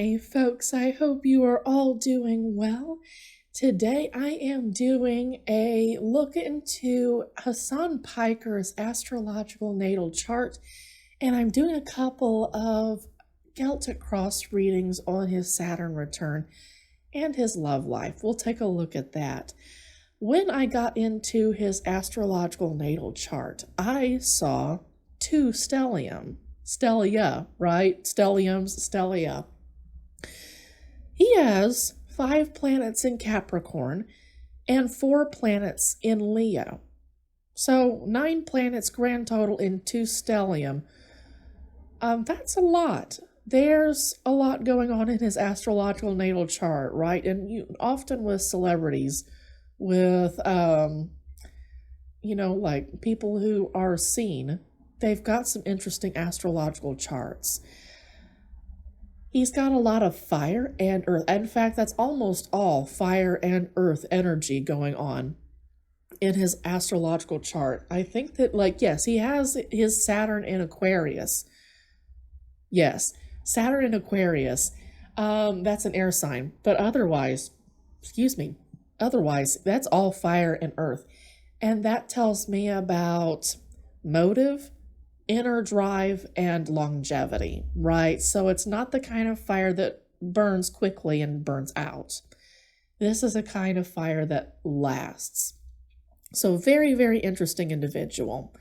Hey folks, I hope you are all doing well. Today I am doing a look into Hasan Piker's Astrological Natal chart, and I'm doing a couple of Celtic Cross readings on his Saturn return and his love life. We'll take a look at that. When I got into his Astrological Natal chart, I saw two stellia, right? Stellia. He has 5 planets in Capricorn and 4 planets in Leo. So 9 planets grand total in 2 stellium. That's a lot. There's a lot going on in his astrological natal chart, right? And often with celebrities, with, like people who are seen, they've got some interesting astrological charts. He's got a lot of fire and earth. In fact, that's almost all fire and earth energy going on in his astrological chart. I think that, yes, he has his Saturn in Aquarius. Yes, Saturn in Aquarius. That's an air sign. But otherwise, that's all fire and earth. And that tells me about motive, inner drive, and longevity, right? So it's not the kind of fire that burns quickly and burns out. This is a kind of fire that lasts. So very, very interesting individual.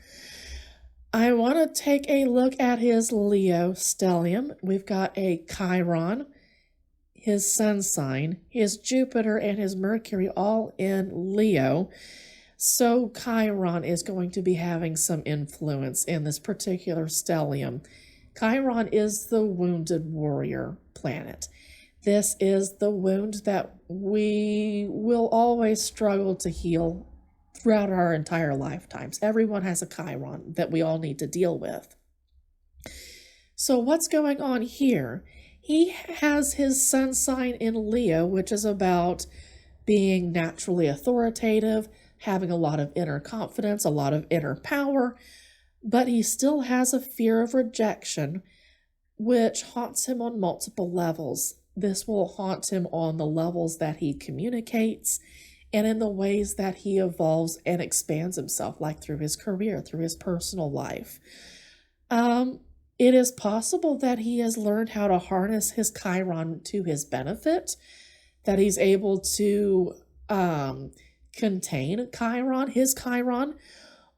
I want to take a look at his Leo stellium. We've got a Chiron, his sun sign, his Jupiter, and his Mercury all in Leo. So Chiron is going to be having some influence in this particular stellium. Chiron is the wounded warrior planet. This is the wound that we will always struggle to heal throughout our entire lifetimes. Everyone has a Chiron that we all need to deal with. So what's going on here? He has his sun sign in Leo, which is about being naturally authoritative, having a lot of inner confidence, a lot of inner power, but he still has a fear of rejection, which haunts him on multiple levels. This will haunt him on the levels that he communicates and in the ways that he evolves and expands himself, like through his career, through his personal life. It is possible that he has learned how to harness his Chiron to his benefit, that he's able to contain his Chiron,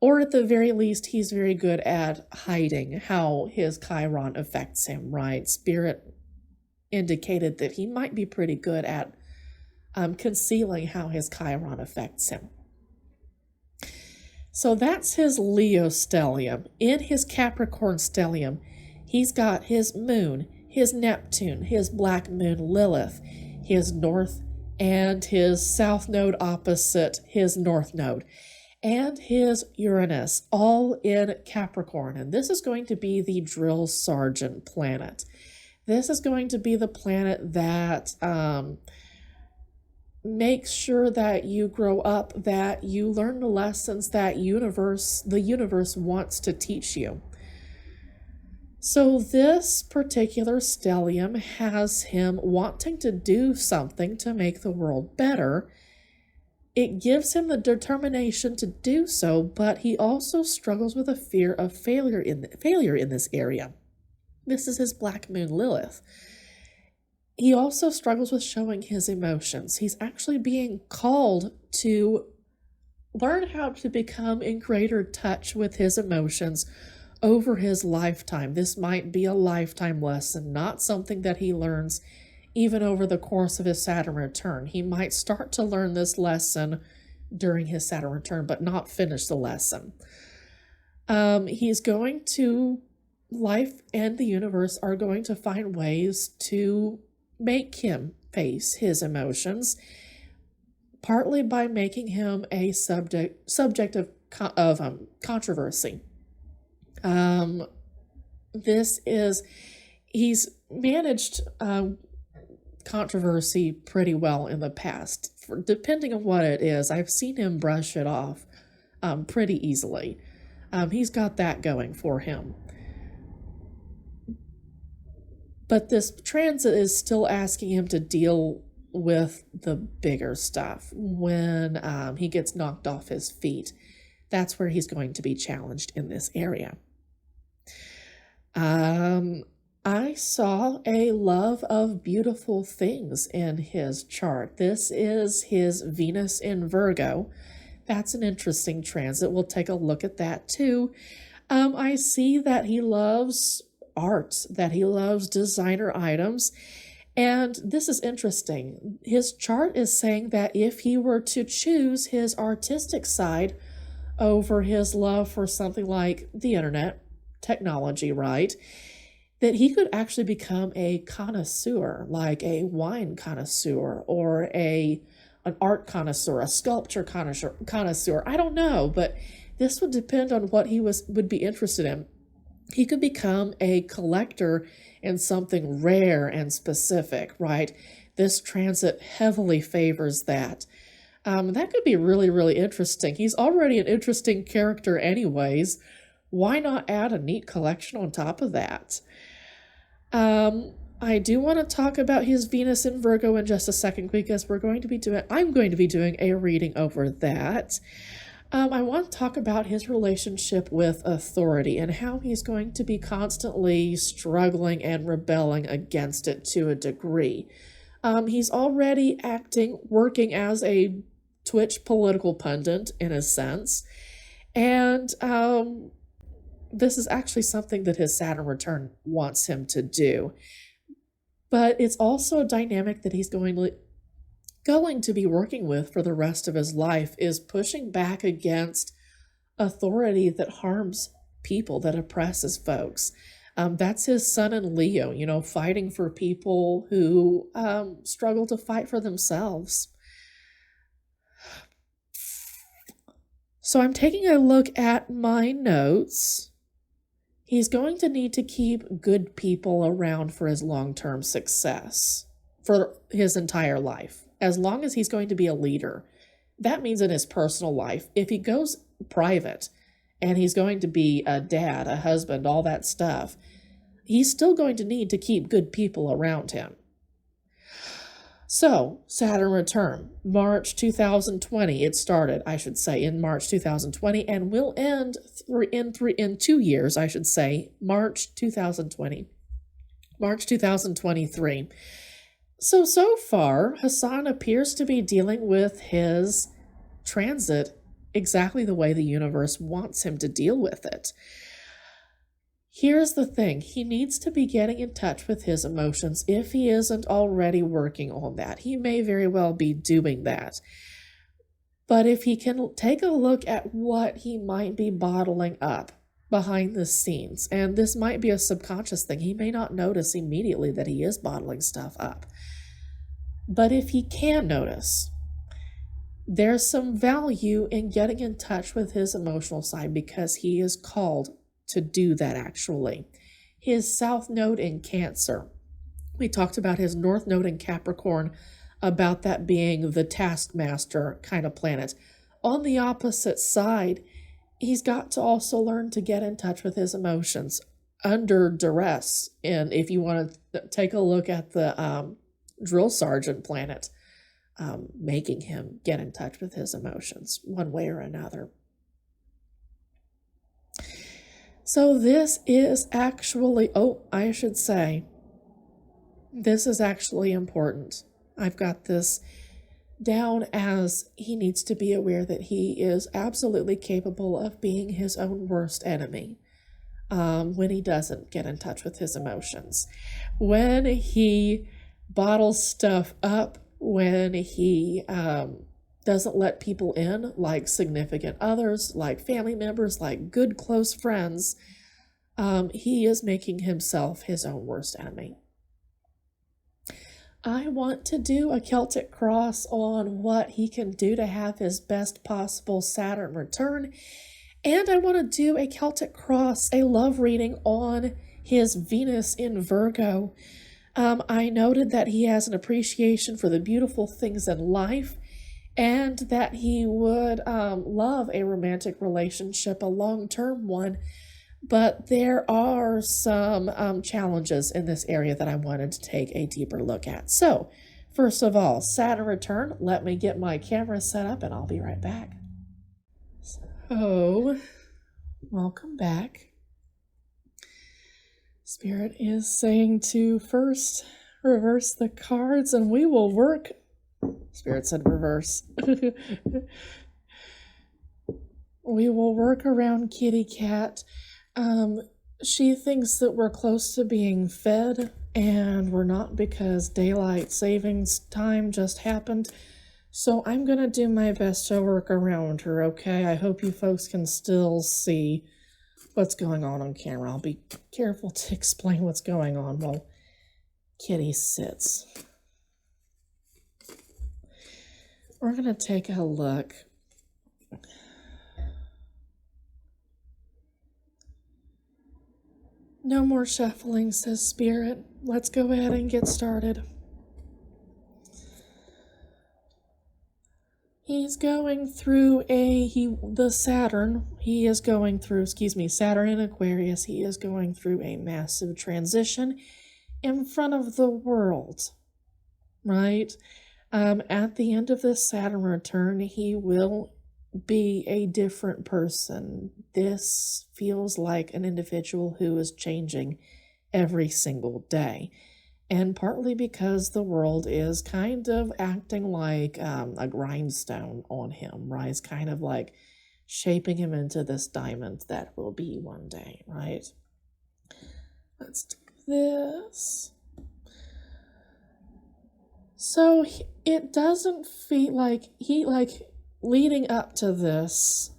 or at the very least, he's very good at hiding how his Chiron affects him, right? Spirit indicated that he might be pretty good at concealing how his Chiron affects him. So that's his Leo stellium. In his Capricorn stellium, he's got his moon, his Neptune, his black moon Lilith, his north and his south node opposite his north node, and his Uranus, all in Capricorn. And this is going to be the drill sergeant planet. This is going to be the planet that makes sure that you grow up, that you learn the lessons that the universe wants to teach you. So this particular stellium has him wanting to do something to make the world better. It gives him the determination to do so, but he also struggles with a fear of failure in this area. This is his black moon Lilith. He also struggles with showing his emotions. He's actually being called to learn how to become in greater touch with his emotions over his lifetime. This might be a lifetime lesson, not something that he learns even over the course of his Saturn return. He might start to learn this lesson during his Saturn return, but not finish the lesson. He's going to, life and the universe are going to find ways to make him face his emotions, partly by making him a subject of controversy. He's managed controversy pretty well in the past. Depending on what it is, I've seen him brush it off pretty easily. He's got that going for him. But this transit is still asking him to deal with the bigger stuff when he gets knocked off his feet. That's where he's going to be challenged in this area. I saw a love of beautiful things in his chart. This is his Venus in Virgo. That's an interesting transit. We'll take a look at that too. I see that he loves art, that he loves designer items. And this is interesting. His chart is saying that if he were to choose his artistic side over his love for something like the internet, technology, right, that he could actually become a connoisseur, like a wine connoisseur or an art connoisseur, a sculpture connoisseur. I don't know, but this would depend on what he would be interested in. He could become a collector in something rare and specific, right? This transit heavily favors that. That could be really, really interesting. He's already an interesting character anyways. Why not add a neat collection on top of that? I do want to talk about his Venus in Virgo in just a second because I'm going to be doing a reading over that. I want to talk about his relationship with authority and how he's going to be constantly struggling and rebelling against it to a degree. He's already working as a Twitch political pundit in a sense, and this is actually something that his Saturn return wants him to do. But it's also a dynamic that he's going to be working with for the rest of his life, is pushing back against authority that harms people, that oppresses folks. That's his sun in Leo, fighting for people who struggle to fight for themselves. So I'm taking a look at my notes. He's going to need to keep good people around for his long-term success, for his entire life. As long as he's going to be a leader. That means in his personal life. If he goes private and he's going to be a dad, a husband, all that stuff, he's still going to need to keep good people around him. So, Saturn return, March 2020. It started, I should say, in March 2020 and will end in 2 years, I should say, March 2020, March 2023. So far, Hasan appears to be dealing with his transit exactly the way the universe wants him to deal with it. Here's the thing. He needs to be getting in touch with his emotions if he isn't already working on that. He may very well be doing that. But if he can take a look at what he might be bottling up behind the scenes, and this might be a subconscious thing, he may not notice immediately that he is bottling stuff up. But if he can notice, there's some value in getting in touch with his emotional side because he is called to do that actually. His South Node in Cancer. We talked about his North Node in Capricorn, about that being the taskmaster kind of planet. On the opposite side, he's got to also learn to get in touch with his emotions under duress. And if you want to take a look at the drill sergeant planet, making him get in touch with his emotions one way or another. So this is actually, this is actually important. I've got this down as he needs to be aware that he is absolutely capable of being his own worst enemy when he doesn't get in touch with his emotions. When he bottles stuff up, when he doesn't let people in, like significant others, like family members, like good close friends, he is making himself his own worst enemy. I want to do a Celtic Cross on what he can do to have his best possible Saturn return, and I want to do a Celtic Cross, a love reading on his Venus in Virgo. I noted that he has an appreciation for the beautiful things in life, and that he would love a romantic relationship, a long-term one, But there are some challenges in this area that I wanted to take a deeper look at. So, first of all, Saturn return. Let me get my camera set up and I'll be right back. So, welcome back. Spirit is saying to first reverse the cards and we will work. Spirit said reverse. We will work around Kitty Cat. She thinks that we're close to being fed, and we're not because daylight savings time just happened. So I'm going to do my best to work around her, okay? I hope you folks can still see what's going on camera. I'll be careful to explain what's going on while Kitty sits. We're going to take a look. No more shuffling, says Spirit. Let's go ahead and get started. He's going through Saturn in Aquarius. He is going through a massive transition in front of the world, right? At the end of this Saturn return, he will be a different person. This feels like an individual who is changing every single day. And partly because the world is kind of acting like a grindstone on him, right? It's kind of like shaping him into this diamond that will be one day, right? Let's do this. So it doesn't feel like leading up to this,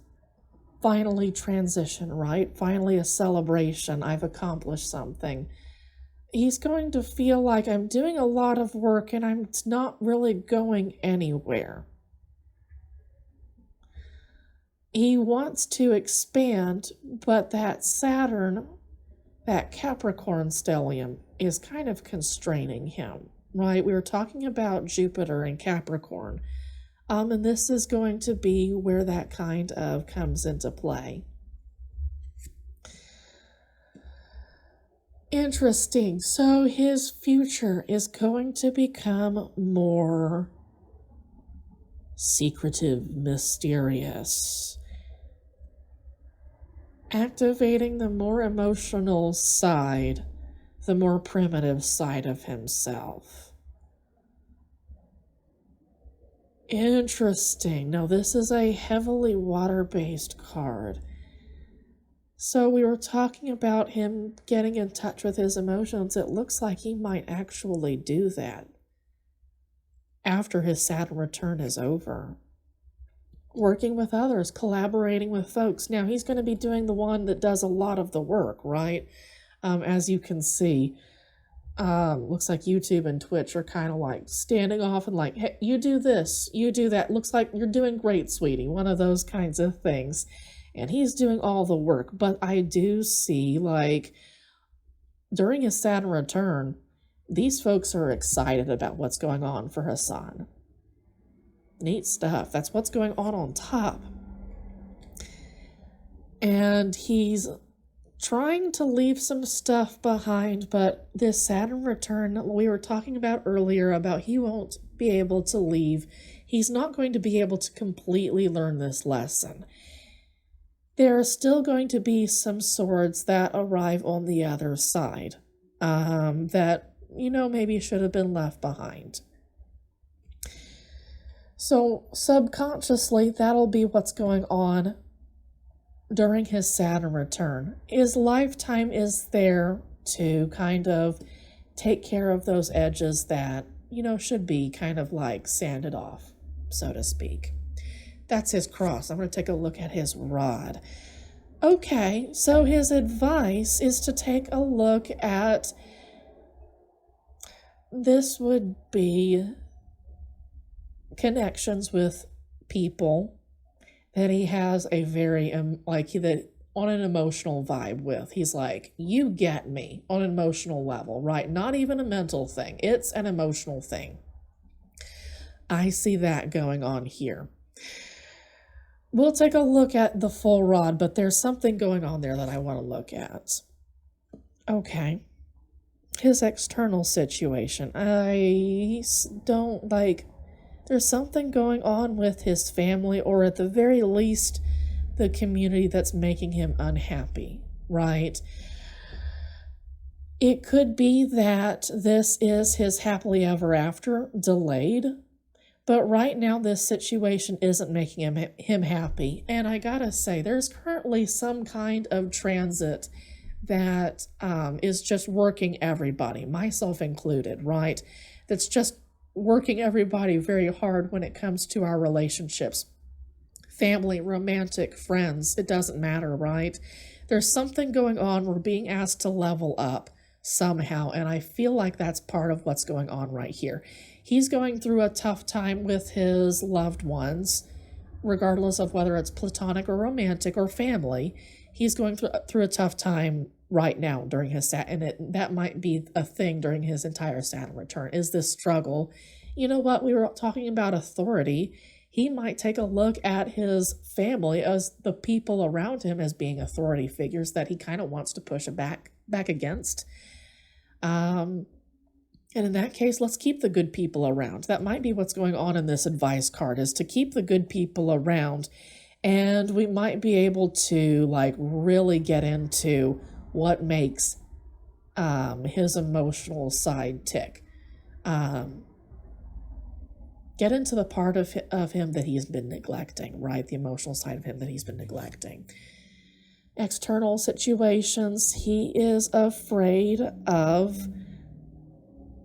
finally transition, right? Finally a celebration. I've accomplished something. He's going to feel like I'm doing a lot of work and I'm not really going anywhere. He wants to expand, but that Saturn, that Capricorn stellium, is kind of constraining him, right? We were talking about Jupiter and Capricorn. And this is going to be where that kind of comes into play. Interesting. So his future is going to become more secretive, mysterious, activating the more emotional side, the more primitive side of himself. Interesting. Now, this is a heavily water-based card. So we were talking about him getting in touch with his emotions. It looks like he might actually do that after his Saturn return is over. Working with others, collaborating with folks. Now, he's going to be doing the one that does a lot of the work, right? As you can see. Looks like YouTube and Twitch are kind of like standing off and like, hey, you do this, you do that. Looks like you're doing great, sweetie. One of those kinds of things. And he's doing all the work. But I do see, like, during his Saturn return, these folks are excited about what's going on for Hasan. Neat stuff. That's what's going on top. And he's trying to leave some stuff behind, but this Saturn return we were talking about earlier about he won't be able to leave. He's not going to be able to completely learn this lesson. There are still going to be some swords that arrive on the other side that, maybe should have been left behind. So subconsciously, that'll be what's going on during his Saturn return. His lifetime is there to kind of take care of those edges that, should be kind of like sanded off, so to speak. That's his cross. I'm going to take a look at his rod. Okay, so his advice is to take a look at, this would be connections with people that he has a very, on an emotional vibe with. He's like, you get me on an emotional level, right? Not even a mental thing. It's an emotional thing. I see that going on here. We'll take a look at the full rod, but there's something going on there that I want to look at. Okay. His external situation. I don't like... There's something going on with his family, or at the very least, the community that's making him unhappy, right? It could be that this is his happily ever after delayed, but right now this situation isn't making him happy. And I gotta say, there's currently some kind of transit that is just working everybody, myself included, right? That's just working everybody very hard when it comes to our relationships. Family, romantic, friends, it doesn't matter, right? There's something going on. We're being asked to level up somehow, and I feel like that's part of what's going on right here. He's going through a tough time with his loved ones, regardless of whether it's platonic or romantic or family. He's going through a tough time right now during his and that might be a thing during his entire Saturn return, is this struggle. You know what? We were talking about authority. He might take a look at his family as the people around him as being authority figures that he kind of wants to push back against. And in that case, let's keep the good people around. That might be what's going on in this advice card, is to keep the good people around. And we might be able to like really get into what makes his emotional side tick. Get into the part of him that he's been neglecting, right? The emotional side of him that he's been neglecting. External situations, he is afraid of,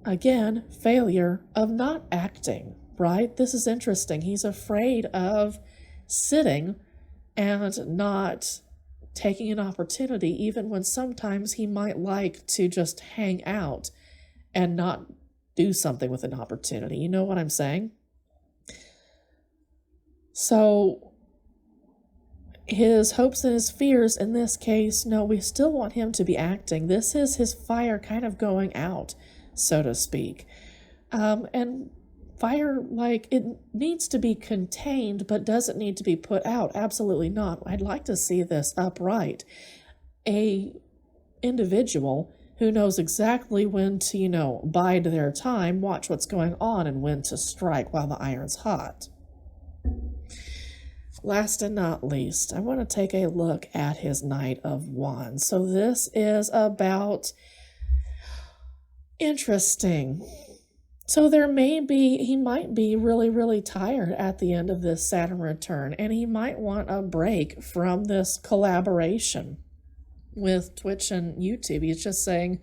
again, failure, of not acting, right? This is interesting. He's afraid of sitting and not taking an opportunity, even when sometimes he might like to just hang out and not do something with an opportunity. You know what I'm saying? So his hopes and his fears in this case, no, we still want him to be acting. This is his fire kind of going out, so to speak. And fire, like, it needs to be contained, but doesn't need to be put out. Absolutely not. I'd like to see this upright. A individual who knows exactly when to, bide their time, watch what's going on, and when to strike while the iron's hot. Last and not least, I want to take a look at his Knight of Wands. So this is about... interesting. So he might be really, really tired at the end of this Saturn return, and he might want a break from this collaboration with Twitch and YouTube. He's just saying,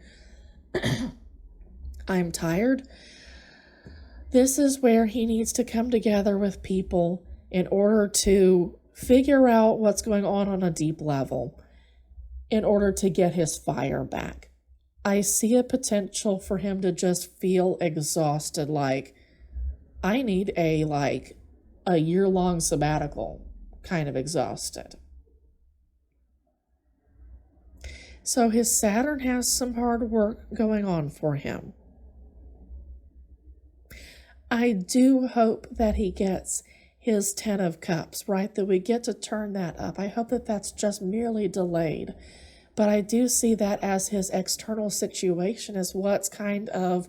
I'm tired. This is where he needs to come together with people in order to figure out what's going on a deep level, in order to get his fire back. I see a potential for him to just feel exhausted, like, I need a year-long sabbatical, kind of exhausted. So his Saturn has some hard work going on for him. I do hope that he gets his 10 of Cups, right? That we get to turn that up. I hope that that's just merely delayed. But I do see that as his external situation is what's kind of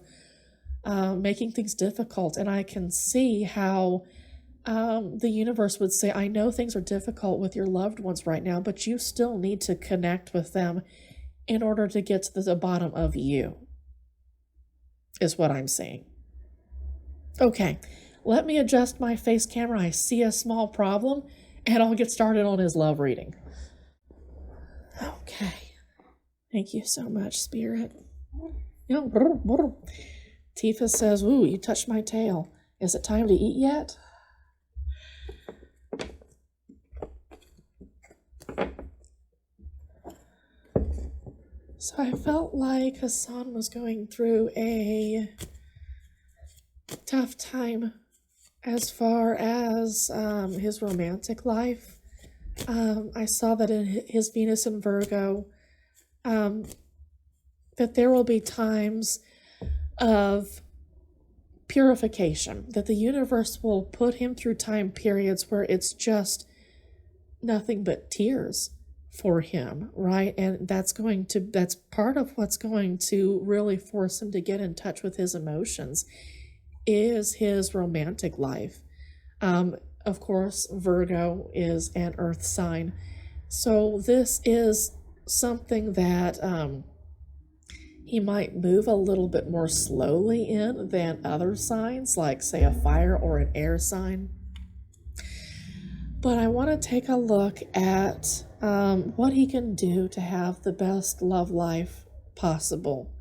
making things difficult. And I can see how the universe would say, I know things are difficult with your loved ones right now, but you still need to connect with them in order to get to the bottom of you, is what I'm saying. Okay, let me adjust my face camera. I see a small problem, and I'll get started on his love reading. Okay. Thank you so much, Spirit. Tifa says, ooh, you touched my tail. Is it time to eat yet? So I felt like Hasan was going through a tough time as far as his romantic life. I saw that in his Venus in Virgo, that there will be times of purification, that the universe will put him through time periods where it's just nothing but tears for him, right? And that's part of what's going to really force him to get in touch with his emotions is his romantic life. Of course, Virgo is an earth sign. So this is something that he might move a little bit more slowly in than other signs, like, say, a fire or an air sign. But I want to take a look at what he can do to have the best love life possible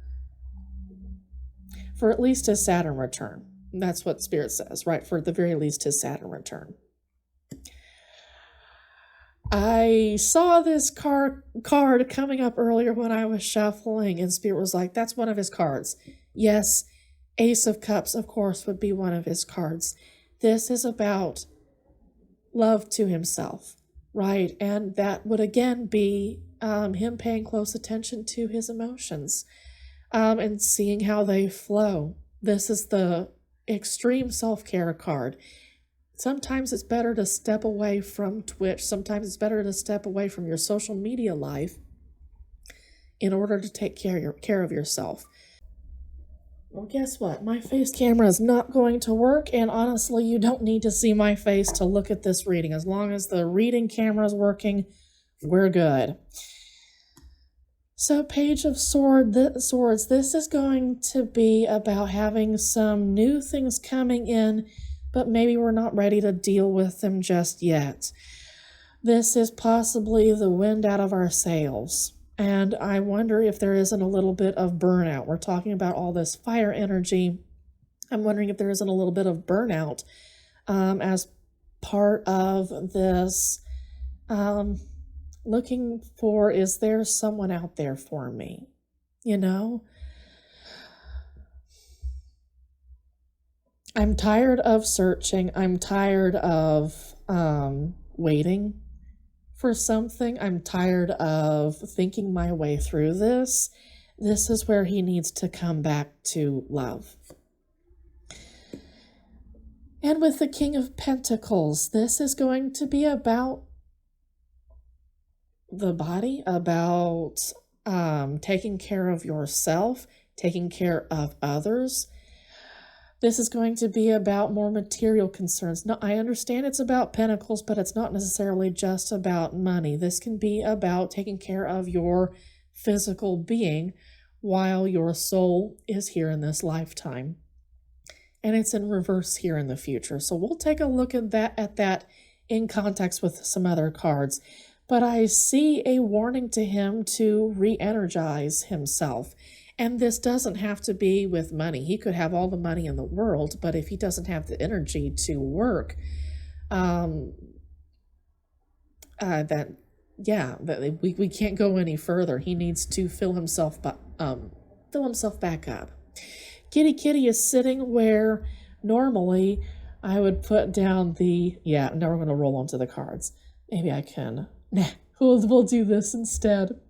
for at least his Saturn return. That's what Spirit says, right? For at the very least, his Saturn return. I saw this card coming up earlier when I was shuffling, and Spirit was like, that's one of his cards. Yes, Ace of Cups, of course, would be one of his cards. This is about love to himself, right? And that would again be him paying close attention to his emotions and seeing how they flow. This is the extreme self-care card. Sometimes it's better to step away from Twitch. Sometimes it's better to step away from your social media life in order to take care of yourself. Well, guess what? My face camera is not going to work, and honestly, you don't need to see my face to look at this reading. As long as the reading camera is working, we're good. So, Page of Swords, this is going to be about having some new things coming in, but maybe we're not ready to deal with them just yet. This is possibly the wind out of our sails. And I wonder if there isn't a little bit of burnout. We're talking about all this fire energy. I'm wondering if there isn't a little bit of burnout as part of this looking for, is there someone out there for me? You know? I'm tired of searching. I'm tired of waiting for something. I'm tired of thinking my way through this. This is where he needs to come back to love. And with the King of Pentacles, this is going to be about the body, about taking care of yourself, taking care of others. This is going to be about more material concerns. Now, I understand it's about pentacles, but it's not necessarily just about money. This can be about taking care of your physical being while your soul is here in this lifetime. And it's in reverse here in the future. So we'll take a look at that in context with some other cards. But I see a warning to him to re-energize himself. And this doesn't have to be with money. He could have all the money in the world, but if he doesn't have the energy to work, we can't go any further. He needs to fill himself back up. Kitty is sitting where normally I would put down now we're going to roll onto the cards. Maybe I can. Nah, we'll do this instead.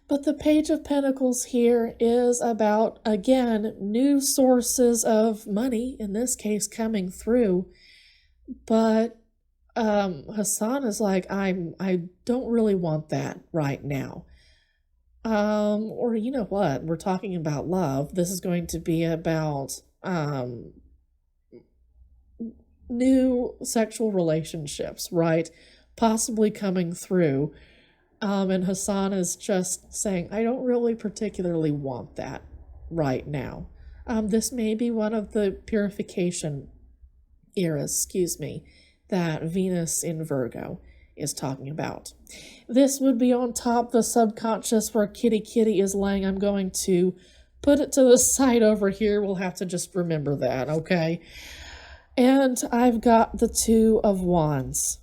But the Page of Pentacles here is about, again, new sources of money, in this case, coming through. But Hasan is like, I don't really want that right now. Or you know what? We're talking about love. This is going to be about new sexual relationships, right? Possibly coming through. And Hasan is just saying, I don't really particularly want that right now. This may be one of the purification eras, that Venus in Virgo is talking about. This would be on top the subconscious where Kitty is laying. I'm going to put it to the side over here. We'll have to just remember that, okay? And I've got the Two of Wands.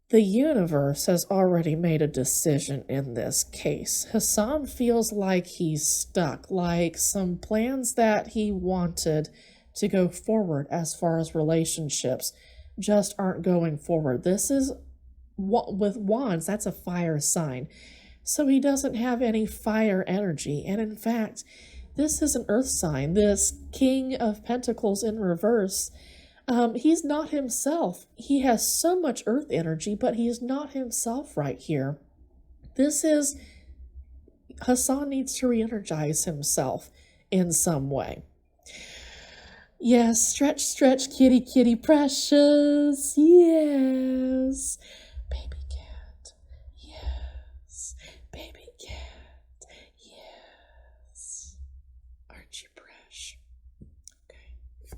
The universe has already made a decision in this case. Hasan feels like he's stuck, like some plans that he wanted to go forward as far as relationships just aren't going forward. This is, with Wands, that's a fire sign. So he doesn't have any fire energy. And in fact, this is an earth sign. This King of Pentacles in reverse He's not himself. He has so much earth energy, but he is not himself right here. This is, Hasan needs to re-energize himself in some way. Yes, stretch, stretch, kitty, kitty, precious. Yes. Baby cat. Yes. Baby cat. Yes. Aren't you fresh? Okay.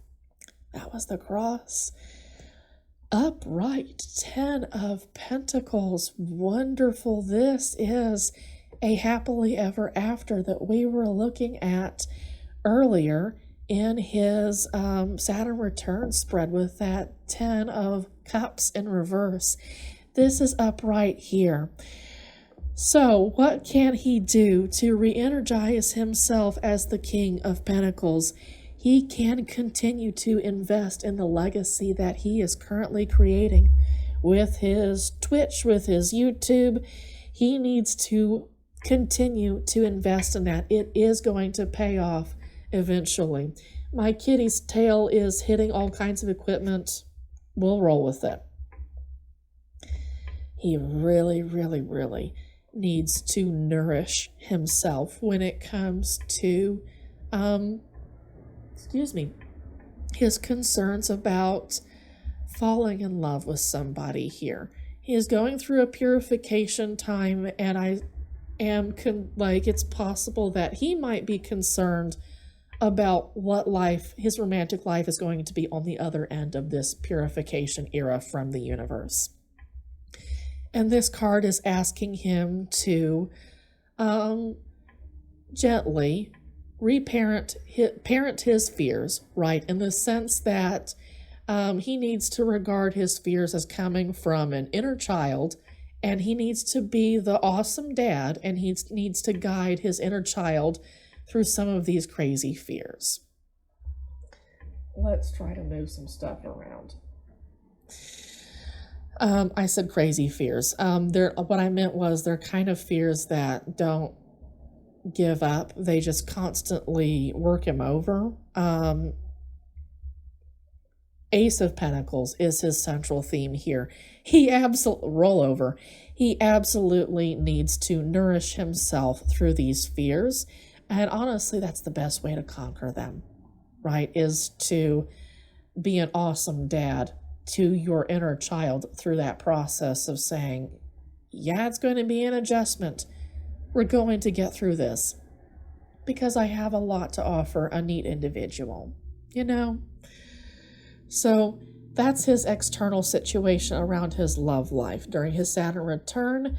That was the cross. Upright, 10 of Pentacles. Wonderful. This is a happily ever after that we were looking at earlier in his Saturn Return spread with that 10 of Cups in reverse. This is upright here. So what can he do to re-energize himself as the King of Pentacles? He can continue to invest in the legacy that he is currently creating with his Twitch, with his YouTube. He needs to continue to invest in that. It is going to pay off eventually. My kitty's tail is hitting all kinds of equipment. We'll roll with it. He really, really, really needs to nourish himself when it comes to his concerns about falling in love with somebody here. He is going through a purification time, and I am it's possible that he might be concerned about what his romantic life is going to be on the other end of this purification era from the universe. And this card is asking him to gently parent his fears, right? In the sense that he needs to regard his fears as coming from an inner child, and he needs to be the awesome dad, and he needs to guide his inner child through some of these crazy fears. Let's try to move some stuff around. I said crazy fears. What I meant was they're kind of fears that don't give up. They just constantly work him over. Ace of Pentacles is his central theme here. He absolutely needs to nourish himself through these fears. And honestly, that's the best way to conquer them, right? Is to be an awesome dad to your inner child through that process of saying, yeah, it's going to be an adjustment. We're going to get through this because I have a lot to offer a neat individual, you know? So that's his external situation around his love life during his Saturn return.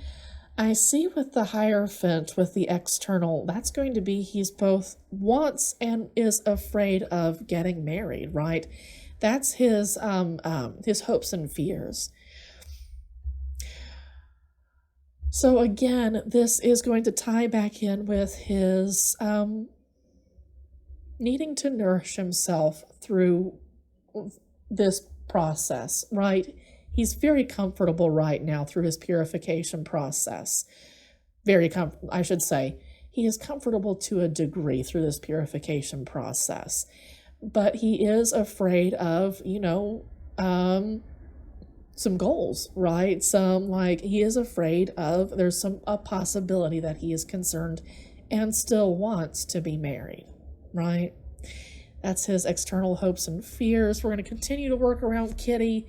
I see with the Hierophant, with the external, that's going to be he's both wants and is afraid of getting married, right? That's his hopes and fears. So again, this is going to tie back in with his needing to nourish himself through this process, right? He's very comfortable right now through his purification process. I should say, he is comfortable to a degree through this purification process. But he is afraid of, some goals, right? He is afraid of, there's a possibility that he is concerned and still wants to be married, right? That's his external hopes and fears. We're going to continue to work around Kitty.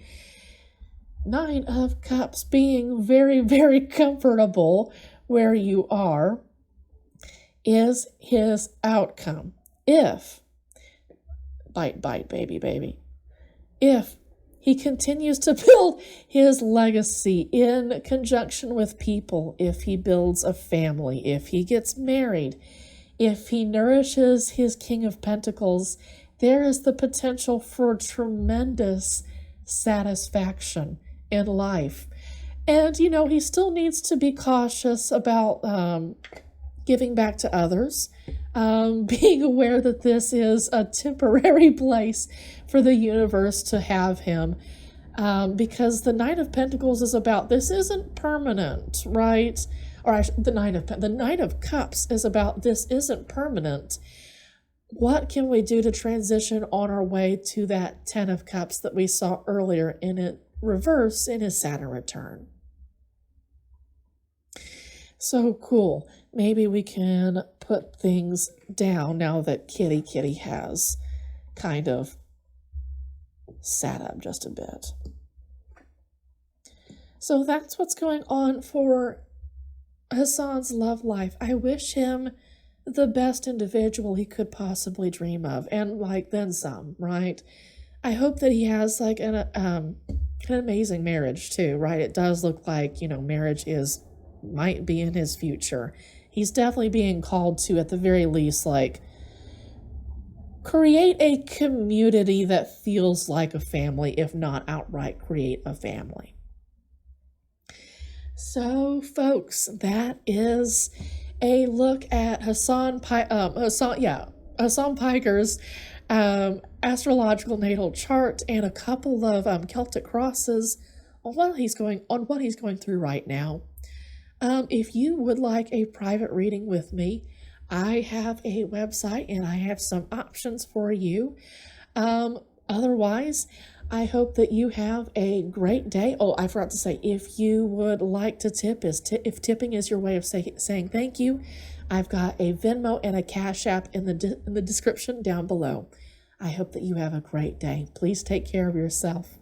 9 of Cups, being very, very comfortable where you are, is his outcome. If, bite, baby, if he continues to build his legacy in conjunction with people, if he builds a family, if he gets married, if he nourishes his King of Pentacles, there is the potential for tremendous satisfaction in life. And, he still needs to be cautious about giving back to others, being aware that this is a temporary place for the universe to have him, because the Knight of Pentacles is about, this isn't permanent, right? The Knight of Cups is about, this isn't permanent. what can we do to transition on our way to that 10 of Cups that we saw earlier in it reverse in his Saturn return? So cool. Maybe we can put things down now that Kitty has kind of sat up just a bit. So that's what's going on for Hasan's love life. I wish him the best individual he could possibly dream of, and like then some, right? I hope that he has like an amazing marriage too, right? It does look like, marriage might be in his future. He's definitely being called to, at the very least, like create a community that feels like a family, if not outright create a family. So, folks, that is a look at Hasan Piker's astrological natal chart and a couple of Celtic crosses on what he's going through right now. If you would like a private reading with me, I have a website and I have some options for you. Otherwise, I hope that you have a great day. Oh, I forgot to say, if you would like to tip, if tipping is your way of saying thank you, I've got a Venmo and a Cash App in the description down below. I hope that you have a great day. Please take care of yourself.